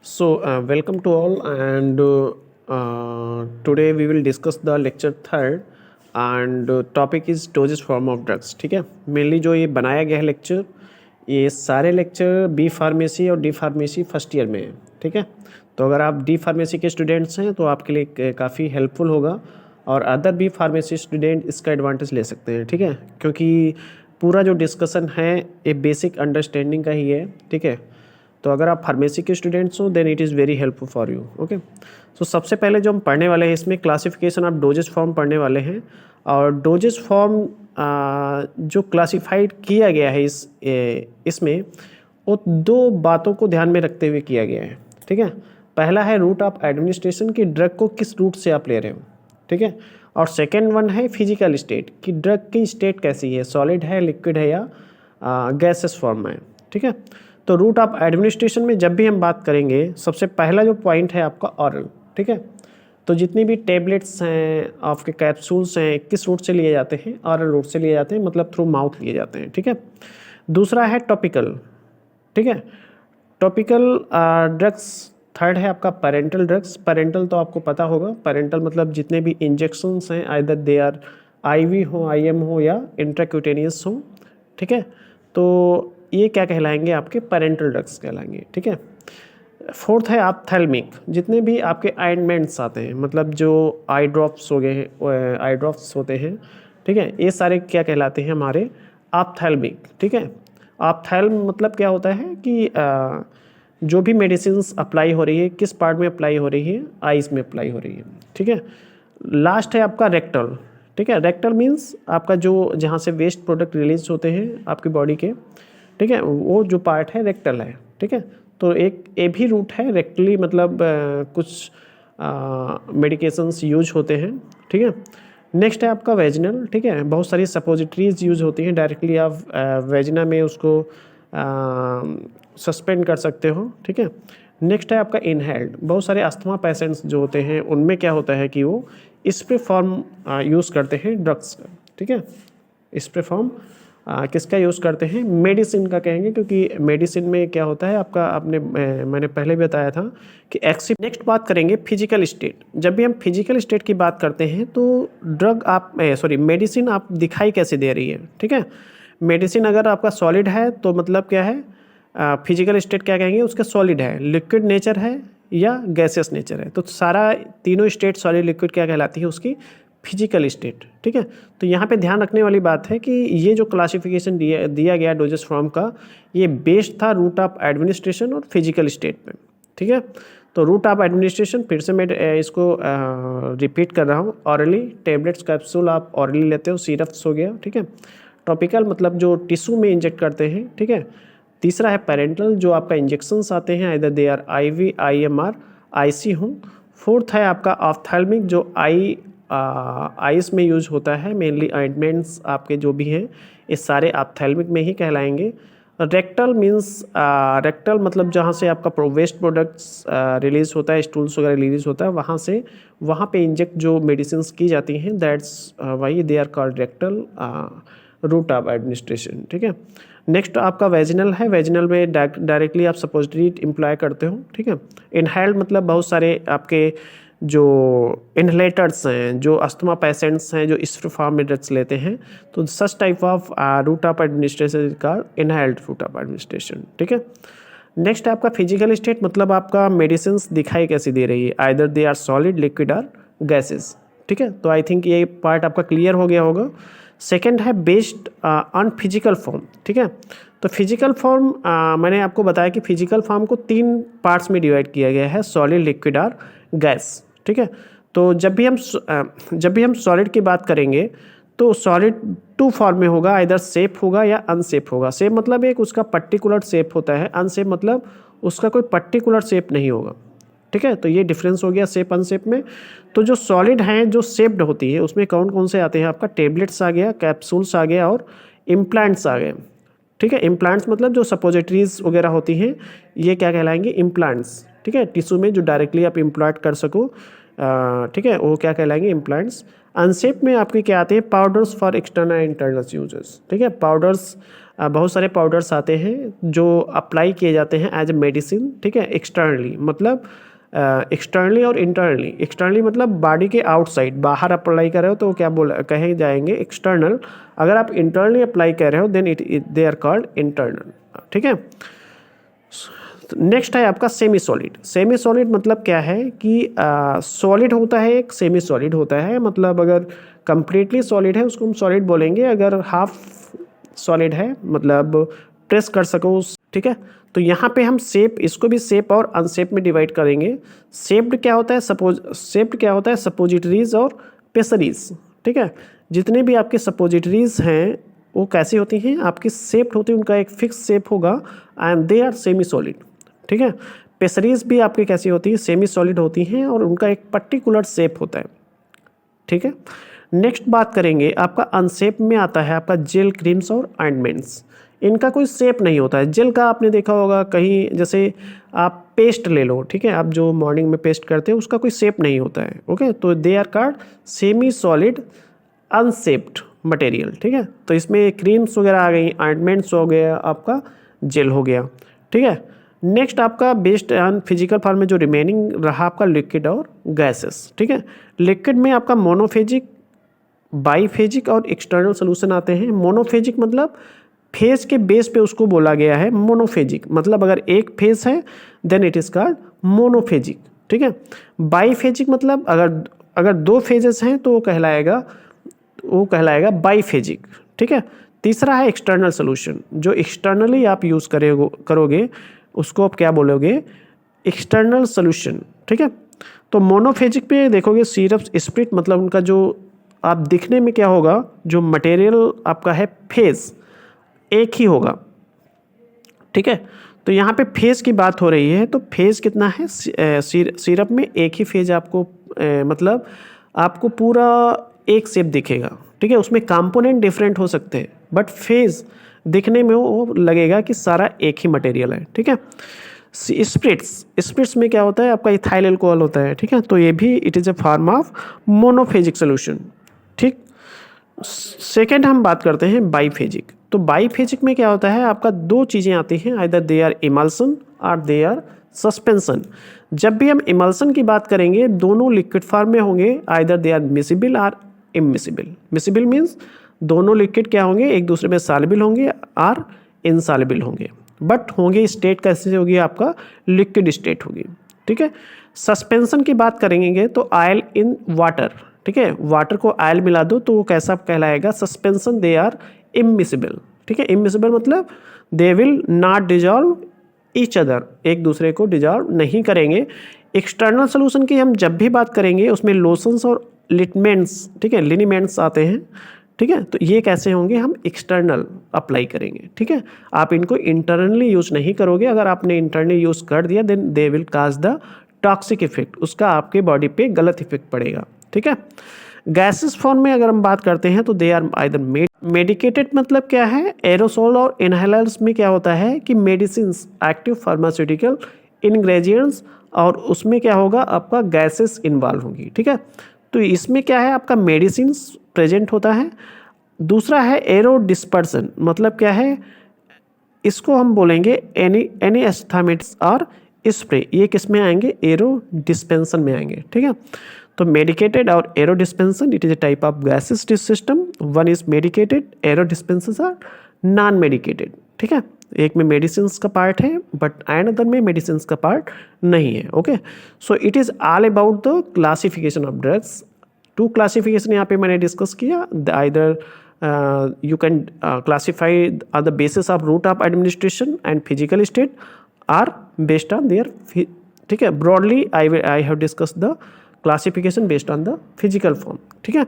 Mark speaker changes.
Speaker 1: Welcome to all, and today we will discuss the lecture third, and topic is dosage form of drugs. ठीक है, mainly जो ये बनाया गया है लेक्चर, ये सारे लेक्चर बी फार्मेसी और डी फार्मेसी फर्स्ट ईयर में है. ठीक है, तो अगर आप डी फार्मेसी के स्टूडेंट्स हैं तो आपके लिए काफ़ी हेल्पफुल होगा, और अदर बी फार्मेसी स्टूडेंट इसका एडवांटेज ले सकते हैं. ठीक है, क्योंकि पूरा जो डिस्कशन है ये बेसिक अंडरस्टैंडिंग का ही है. ठीक है, तो अगर आप फार्मेसी के स्टूडेंट्स हो then it is very helpful for you. Okay, so सबसे पहले जो हम पढ़ने वाले हैं इसमें क्लासिफिकेशन ऑफ डोजेज फॉर्म पढ़ने वाले हैं. और डोजेज फॉर्म जो क्लासिफाइड किया गया है इसमें वो दो बातों को ध्यान में रखते हुए किया गया है. ठीक है, पहला है रूट ऑफ एडमिनिस्ट्रेशन की ड्रग को किस रूट से आप ले रहे हो. ठीक है, और सेकेंड वन है फिजिकल स्टेट कि ड्रग की स्टेट कैसी है, सॉलिड है, लिक्विड है या गैसेस फॉर्म में. ठीक है, तो रूट ऑफ एडमिनिस्ट्रेशन में जब भी हम बात करेंगे सबसे पहला जो पॉइंट है आपका ऑरल. ठीक है, तो जितनी भी टेबलेट्स हैं, आपके कैप्सूल्स हैं, किस रूट से लिए जाते हैं, ऑरल रूट से लिए जाते हैं, मतलब थ्रू माउथ लिए जाते हैं. ठीक है, दूसरा है टॉपिकल. ठीक है, टॉपिकल ड्रग्स. थर्ड है आपका पेरेंटल ड्रग्स. पेरेंटल तो आपको पता होगा, पेरेंटल मतलब जितने भी इंजेक्शंस हैं आइदर दे आर आईवी हो, आईएम हो या इंट्राक्यूटेनियस हो. ठीक है, तो ये क्या कहलाएंगे, आपके पेरेंटल ड्रग्स कहलाएंगे. ठीक है, फोर्थ है ऑप्थेल्मिक. जितने भी आपके ऑइंटमेंट्स आते हैं, मतलब जो आई ड्रॉप्स हो गए, आई ड्रॉप्स होते हैं. ठीक है, ये सारे क्या कहलाते हैं, हमारे ऑप्थेल्मिक. ठीक है, ऑप्थेल्म मतलब क्या होता है कि जो भी मेडिसिन अप्लाई हो रही है किस पार्ट में अप्लाई हो रही है, आइज़ में अप्लाई हो रही है. ठीक है, लास्ट है आपका रेक्टल. ठीक है, रेक्टल मीन्स आपका जो जहाँ से वेस्ट प्रोडक्ट रिलीज होते हैं आपकी बॉडी के. ठीक है, वो जो पार्ट है रेक्टल है. ठीक है, तो एक ए भी रूट है रेक्टली, मतलब कुछ मेडिकेशंस यूज होते हैं. ठीक है, नेक्स्ट है आपका वेजिनल. ठीक है, बहुत सारी सपोजिटरीज यूज होती हैं, डायरेक्टली आप वेजिना में उसको सस्पेंड कर सकते हो. ठीक है, नेक्स्ट है आपका इनहेल्ड. बहुत सारे अस्थमा पेशेंट्स जो होते हैं उनमें क्या होता है कि वो स्प्रे फॉर्म यूज़ करते हैं ड्रग्स का. ठीक है, स्प्रे फॉर्म किसका यूज़ करते हैं, मेडिसिन का कहेंगे, क्योंकि मेडिसिन में क्या होता है आपका, मैंने पहले भी बताया था कि एक्सिप. नेक्स्ट बात करेंगे फिजिकल स्टेट. जब भी हम फिजिकल स्टेट की बात करते हैं तो ड्रग आप मेडिसिन आप दिखाई कैसे दे रही है. ठीक है, मेडिसिन अगर आपका सॉलिड है तो मतलब क्या है, फिजिकल स्टेट क्या कहेंगे, उसका सॉलिड है, लिक्विड नेचर है या गैसियस नेचर है. तो सारा तीनों स्टेट सॉलिड लिक्विड क्या कहलाती है, उसकी फिजिकल स्टेट. ठीक है, तो यहाँ पे ध्यान रखने वाली बात है कि ये जो क्लासिफिकेशन दिया गया डोजेस फॉर्म का, ये बेस्ड था रूट ऑफ एडमिनिस्ट्रेशन और फिजिकल स्टेट पे. ठीक है, तो रूट ऑफ एडमिनिस्ट्रेशन फिर से मैं इसको रिपीट कर रहा हूँ, ऑरली टेबलेट्स कैप्सूल आप ऑरली लेते हो, सिरप्स हो गया. ठीक है, टॉपिकल मतलब जो टिश्यू में इंजेक्ट करते हैं. ठीक है, तीसरा है पेरेंटल, जो आपका इंजेक्शंस आते हैं either they are IV, IMR, IC हो. फोर्थ है आपका ऑप्थेल्मिक, जो आइस में यूज होता है, मेनली ऑइंटमेंट्स आपके जो भी हैं ये सारे ऑप्थेल्मिक में ही कहलाएंगे. रेक्टल मींस रेक्टल मतलब जहाँ से आपका वेस्ट प्रोडक्ट्स रिलीज होता है, स्टूल्स वगैरह रिलीज होता है, वहाँ पे इंजेक्ट जो मेडिसिन की जाती हैं, that's why they are called rectal route of administration. ठीक है, नेक्स्ट आपका वेजिनल है. वेजिनल में डायरेक्टली आप सपोजिटरी इम्प्लॉय करते हो. ठीक है, इनहेल्ड मतलब बहुत सारे आपके जो इनहेलेटर्स हैं, जो अस्थमा पेशेंट्स हैं जो स्प्रे फॉर्म में ड्रग्स लेते हैं, तो such type of route of administration का इनहेल्ड रूट ऑफ एडमिनिस्ट्रेशन. ठीक है, नेक्स्ट आपका फिजिकल स्टेट, मतलब आपका मेडिसिन दिखाई कैसी दे रही है, either they are solid, liquid और गैसेस. ठीक है, तो आई थिंक ये पार्ट आपका क्लियर हो गया होगा. सेकेंड है बेस्ड ऑन फिजिकल फॉर्म. ठीक है, तो फिजिकल फॉर्म मैंने आपको बताया कि फिजिकल फॉर्म को 3 पार्ट्स में डिवाइड किया गया है, सॉलिड, लिक्विड और गैस. ठीक है, तो जब भी हम सॉलिड की बात करेंगे तो सॉलिड 2 फॉर्म में होगा, आइदर सेफ होगा या अनसेफ होगा. सेफ मतलब एक उसका पर्टिकुलर शेप होता है, अनसेफ मतलब उसका कोई पर्टिकुलर शेप नहीं होगा. ठीक है, तो ये डिफरेंस हो गया सेफ अनसेफ में. तो जो सॉलिड हैं, जो शेप्ड होती है, उसमें कौन कौन से आते हैं, आपका टेबलेट्स आ गया, कैप्सूल्स आ गया और इम्प्लांट्स आ गए. ठीक है, इम्प्लांट्स मतलब जो सपोजिटरीज वगैरह होती हैं, ये क्या कहलाएंगे, इम्प्लांट्स. ठीक है, टिश्यू में जो डायरेक्टली आप इम्प्लांट कर सको, ठीक है, वो क्या कहलाएंगे, इम्प्लांट्स। अनसेप में आपके क्या आते हैं, powders for external and internal uses. ठीक है, पाउडर्स, बहुत सारे पाउडर्स आते हैं जो अप्लाई किए जाते हैं एज ए मेडिसिन। ठीक है, एक्सटर्नली मतलब एक्सटर्नली और इंटरनली। एक्सटर्नली मतलब बॉडी के आउटसाइड, बाहर अप्लाई कर रहे हो तो क्या कहे जाएंगे, एक्सटर्नल। अगर आप इंटरनली अप्लाई कर रहे हो then they are called internal. ठीक है, नेक्स्ट है आपका सेमी सॉलिड। सेमी सॉलिड मतलब क्या है कि सॉलिड होता है एक, सेमी सॉलिड होता है। मतलब अगर कंप्लीटली सॉलिड है उसको हम सॉलिड बोलेंगे, अगर हाफ सॉलिड है मतलब प्रेस कर सको उस। ठीक है, तो यहाँ पे हम शेप, इसको भी शेप और अनशेप में डिवाइड करेंगे। शेप्ड क्या होता है, शेप्ड क्या होता है, सपोजिटरीज और पेसरीज। ठीक है, जितने भी आपके सपोजिटरीज हैं वो कैसी होती हैं, आपकी शेप्ड होती है, उनका एक फिक्स शेप होगा and they are semi solid. ठीक है, पेसरीज भी आपकी कैसी होती है, सेमी सॉलिड होती हैं और उनका एक पर्टिकुलर शेप होता है। ठीक है, नेक्स्ट बात करेंगे आपका अनशेप में आता है आपका जेल, क्रीम्स और ऑइंटमेंट्स। इनका कोई शेप नहीं होता है। जेल का आपने देखा होगा कहीं, जैसे आप पेस्ट ले लो, ठीक है, आप जो मॉर्निंग में पेस्ट करते हैं उसका कोई शेप नहीं होता है। ओके, तो they are called semi solid unshaped material. ठीक है, तो इसमें क्रीम्स वगैरह आ गई, ऑइंटमेंट्स हो गया, आपका जेल हो गया। ठीक है, नेक्स्ट आपका बेस्ड ऑन फिजिकल फॉर्म में जो रिमेनिंग रहा आपका लिक्विड और गैसेस। ठीक है, लिक्विड में आपका मोनोफेजिक, बाईफेजिक और एक्सटर्नल सोल्यूशन आते हैं। मोनोफेजिक मतलब फेज के बेस पे उसको बोला गया है मोनोफेजिक, मतलब अगर एक फेज है then it is called monophasic. ठीक है, बाईफेजिक मतलब अगर दो फेजेस हैं तो वो कहलाएगा बाईफेजिक। ठीक है, तीसरा है एक्सटर्नल सोल्यूशन, जो एक्सटर्नली आप यूज़ करोगे उसको आप क्या बोलोगे, एक्सटर्नल सोल्यूशन। ठीक है, तो मोनोफेजिक पे देखोगे सिरप स्प्रिट, मतलब उनका जो आप दिखने में क्या होगा, जो मटेरियल आपका है फेज एक ही होगा। ठीक है, तो यहाँ पे फेज की बात हो रही है, तो फेज कितना है, सिरप में एक ही फेज आपको मतलब आपको पूरा एक शेप दिखेगा। ठीक है, उसमें कंपोनेंट डिफरेंट हो सकते हैं बट फेज दिखने में वो लगेगा कि सारा एक ही मटेरियल है। ठीक है, स्प्रिट्स में क्या होता है, आपका इथाइल अल्कोहल होता है। ठीक है, तो ये भी it is a form of monophasic solution. ठीक, सेकेंड हम बात करते हैं बाईफेजिक। तो बाईफेजिक में क्या होता है, आपका दो चीज़ें आती हैं, आइदर दे आर इमल्सन और दे आर सस्पेंशन। जब भी हम इमल्सन की बात करेंगे दोनों लिक्विड फॉर्म में होंगे, आइदर दे आर मिसिबल और इमिसिबल। मिसिबल मीन्स दोनों लिक्विड क्या होंगे, एक दूसरे में सॉल्युबल होंगे और इनसॉल्युबल होंगे, बट होंगे स्टेट कैसे होगी, आपका लिक्विड स्टेट होगी। ठीक है, सस्पेंशन की बात करेंगे तो ऑयल इन वाटर। ठीक है, वाटर को ऑयल मिला दो तो वो कैसा कहलाएगा, सस्पेंशन। They are immiscible. ठीक है, इमिसिबल मतलब they will not dissolve each other, एक दूसरे को डिजॉल्व नहीं करेंगे। एक्सटर्नल सोल्यूशन की हम जब भी बात करेंगे उसमें लोशंस और लिटमेंट्स, ठीक है, लिनीमेंट्स आते हैं। ठीक है, तो ये कैसे होंगे, हम एक्सटर्नल अप्लाई करेंगे। ठीक है, आप इनको इंटरनली यूज़ नहीं करोगे। अगर आपने इंटरनली यूज़ कर दिया then they will cause the toxic effect, उसका आपके बॉडी पे गलत इफेक्ट पड़ेगा। ठीक है, गैसेस फॉर्म में अगर हम बात करते हैं तो दे आर आइदर मेडिकेटेड, मतलब क्या है, एरोसोल और इनहेलर्स में क्या होता है कि मेडिसिन, एक्टिव फार्मास्यूटिकल इंग्रेडिएंट्स, और उसमें क्या होगा, आपका गैसेस इन्वॉल्व होंगी। ठीक है, तो इसमें क्या है, आपका मेडिसिन प्रेजेंट होता है। दूसरा है एरो डिस्पर्सन, मतलब क्या है, इसको हम बोलेंगे एनी एस्थामेटिक्स और स्प्रे, ये किस में आएंगे, एरो डिस्पेंसन में आएंगे। ठीक है, तो मेडिकेटेड और aero dispersion it is a type of gases system. One is medicated, aero dispersion are non medicated. ठीक है, एक में मेडिसिन का पार्ट है बट अनदर में मेडिसिन का पार्ट नहीं है। Okay, so it is all about the classification of drugs. Two classification यहाँ पे मैंने डिस्कस किया, either you can classify on the basis of route of administration and physical state or based on their ठीक है, broadly I have discussed the classification based on the physical form। ठीक है।